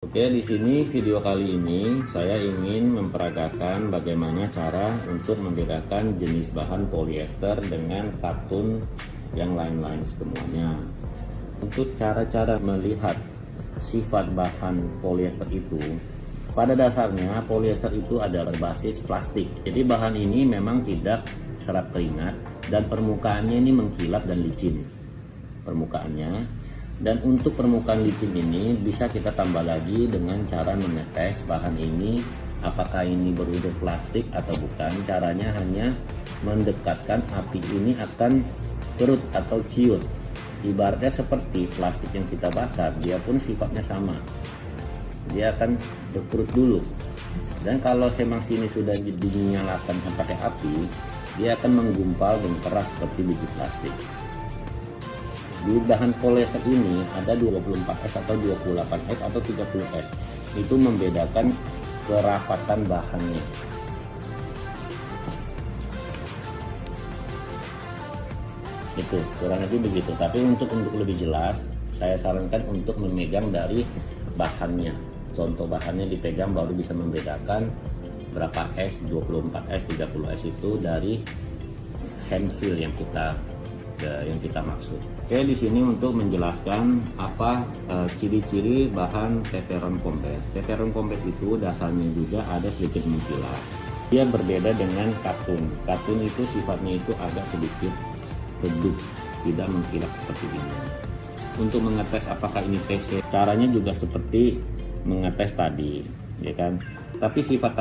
Oke, di sini video kali ini saya ingin memperagakan bagaimana cara untuk membedakan jenis bahan polyester dengan katun yang lain-lain semuanya. Untuk cara-cara melihat sifat bahan polyester itu, pada dasarnya polyester itu adalah berbasis plastik. Jadi bahan ini memang tidak serap keringat dan permukaannya ini mengkilap dan licin permukaannya. Dan untuk permukaan licin ini bisa kita tambah lagi dengan cara mengetes bahan ini apakah ini berunsur plastik atau bukan. Caranya hanya mendekatkan api ini akan kerut atau ciut. Ibaratnya seperti plastik yang kita bakar, dia pun sifatnya sama. Dia akan berkerut dulu. Dan kalau memang sini sudah dinyalakan pakai api, dia akan menggumpal dan keras seperti biji plastik. Di bahan polyester ini ada 24S atau 28S atau 30S. Itu membedakan kerapatan bahannya. Itu kurang lebih begitu. Tapi untuk lebih jelas, saya sarankan untuk memegang dari bahannya. Contoh bahannya dipegang baru bisa membedakan berapa S, 24S, 30S itu dari hand feel yang kita maksud. Oke, di sini untuk menjelaskan apa ciri-ciri bahan Teflon Combat. Teflon Combat itu dasarnya juga ada sedikit mengkilap. Dia berbeda dengan katun. Katun itu sifatnya itu agak sedikit redup, tidak mengkilap seperti ini. Untuk mengetes apakah ini TC, caranya juga seperti mengetes tadi, ya kan? Tapi sifat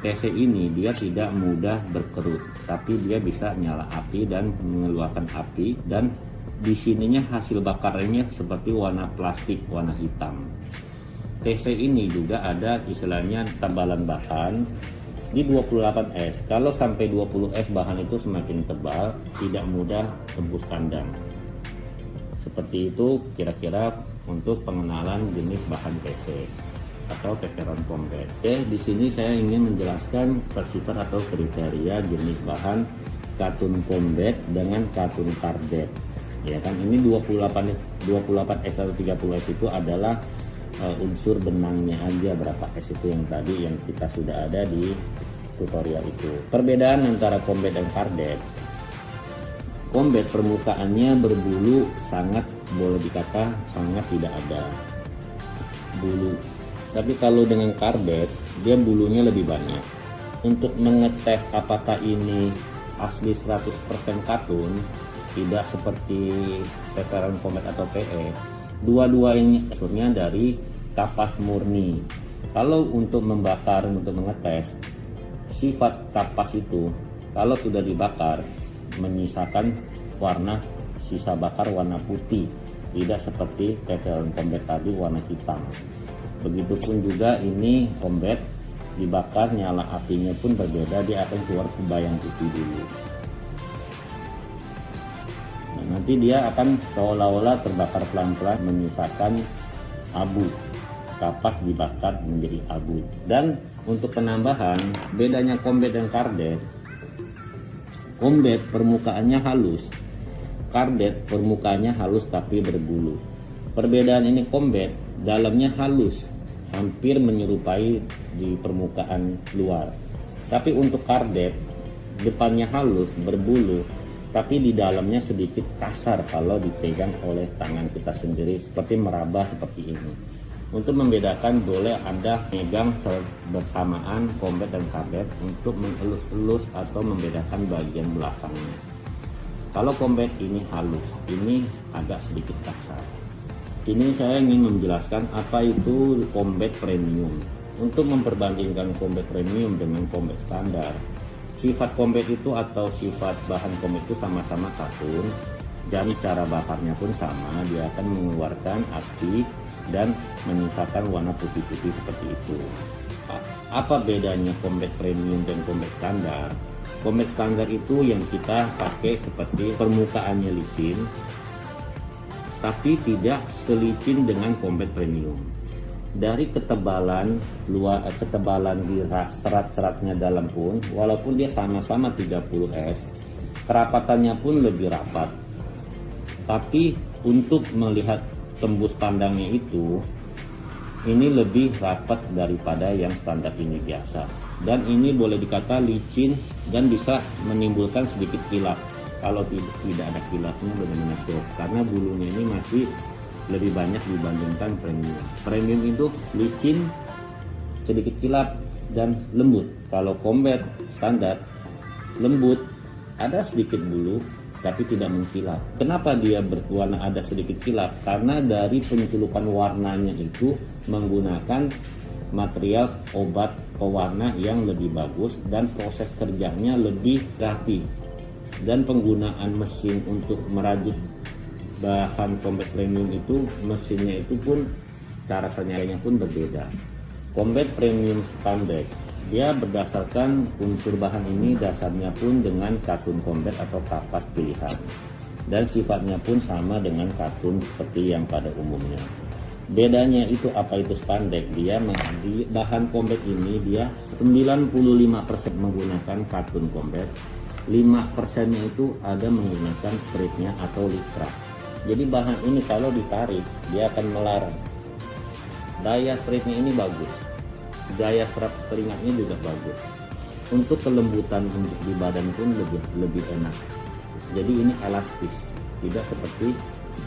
TC ini dia tidak mudah berkerut, tapi dia bisa nyala api dan mengeluarkan api, dan di sininya hasil bakarnya seperti warna plastik, warna hitam. TC ini juga ada istilahnya tebalan bahan di 28S. Kalau sampai 20S bahan itu semakin tebal, tidak mudah tembus kandang. Seperti itu kira-kira untuk pengenalan jenis bahan TC atau Teflon Combat. Oke, di sini saya ingin menjelaskan sifat atau kriteria jenis bahan katun combat dengan katun cardet. Ya kan, ini 28S atau 30S itu adalah unsur benangnya aja berapa S itu yang tadi yang kita sudah ada di tutorial itu. Perbedaan antara combat dan cardet. Combat permukaannya berbulu sangat, boleh dikata sangat tidak ada bulu. Tapi kalau dengan cardet, dia bulunya lebih banyak. Untuk mengetes apakah ini asli 100% katun, tidak seperti Teflon Combat atau PE, dua-duanya unsurnya dari kapas murni. Kalau untuk membakar, untuk mengetes, sifat kapas itu, kalau sudah dibakar, menyisakan warna, sisa bakar warna putih, tidak seperti Teflon Combat tadi warna hitam. Begitupun juga ini combat dibakar, nyala apinya pun berbeda, dia akan keluar kubayang putih dulu. Nah, nanti dia akan seolah-olah terbakar pelan-pelan menyisakan abu. Kapas dibakar menjadi abu. Dan untuk penambahan, bedanya combat dan cardet, combat permukaannya halus, cardet permukaannya halus tapi berbulu. Perbedaan ini combat dalamnya halus, hampir menyerupai di permukaan luar. Tapi untuk cardet depannya halus, berbulu, tapi di dalamnya sedikit kasar kalau dipegang oleh tangan kita sendiri, seperti meraba seperti ini. Untuk membedakan boleh Anda megang bersamaan combat dan cardet untuk mengelus-elus atau membedakan bagian belakangnya. Kalau combat ini halus, ini agak sedikit kasar. Ini saya ingin menjelaskan apa itu combat premium. Untuk memperbandingkan combat premium dengan combat standar, sifat combat itu atau sifat bahan combat itu sama-sama katun, dan cara bakarnya pun sama, dia akan mengeluarkan api dan menyisakan warna putih-putih seperti itu. Apa bedanya combat premium dan combat standar? Combat standar itu yang kita pakai seperti permukaannya licin, tapi tidak selicin dengan combat premium. Dari ketebalan di serat-seratnya dalam pun, walaupun dia sama-sama 30S, kerapatannya pun lebih rapat. Tapi untuk melihat tembus pandangnya itu ini lebih rapat daripada yang standar ini biasa, dan ini boleh dikata licin dan bisa menimbulkan sedikit kilap. Kalau tidak ada kilapnya benar-benar top, karena bulunya ini masih lebih banyak dibandingkan premium. Premium itu licin, sedikit kilap, dan lembut. Kalau combat standar lembut, ada sedikit bulu tapi tidak mengkilap. Kenapa dia berwarna ada sedikit kilap? Karena dari penculupan warnanya itu menggunakan material obat pewarna yang lebih bagus dan proses kerjanya lebih rapi, dan penggunaan mesin untuk merajut bahan combat premium itu, mesinnya itu pun cara kerjanya pun berbeda. Combat premium spandex dia berdasarkan unsur bahan ini, dasarnya pun dengan katun combat atau kapas pilihan, dan sifatnya pun sama dengan katun seperti yang pada umumnya. Bedanya itu apa itu spandex? Dia di bahan combat ini dia 95% menggunakan katun combat, 5%-nya itu ada menggunakan stritnya atau litra. Jadi bahan ini kalau ditarik dia akan melarang. Daya stritnya ini bagus, daya serap keringatnya juga bagus. Untuk kelembutan untuk di badan pun lebih enak. Jadi ini elastis, tidak seperti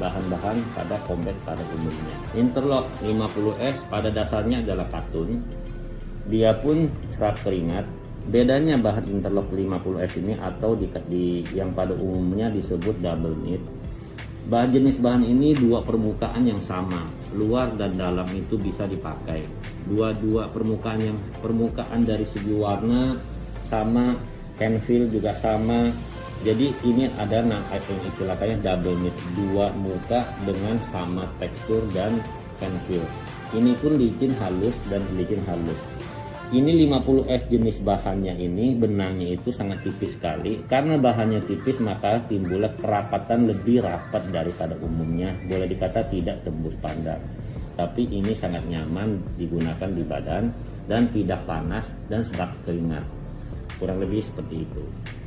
bahan-bahan pada combat pada umumnya. Interlock 50S pada dasarnya adalah katun, dia pun serap keringat. Bedanya bahan interlock 50S ini atau di yang pada umumnya disebut double knit, jenis bahan ini dua permukaan yang sama, luar dan dalam itu bisa dipakai. Dua permukaan dari segi warna sama, hand feel juga sama. Jadi ini ada istilahnya double knit, dua muka dengan sama tekstur dan hand feel. Ini pun licin halus dan licin halus. Ini 50S jenis bahannya ini, benangnya itu sangat tipis sekali. Karena bahannya tipis maka timbullah kerapatan lebih rapat daripada umumnya. Boleh dikata tidak tembus pandang. Tapi ini sangat nyaman digunakan di badan dan tidak panas dan serap keringat. Kurang lebih seperti itu.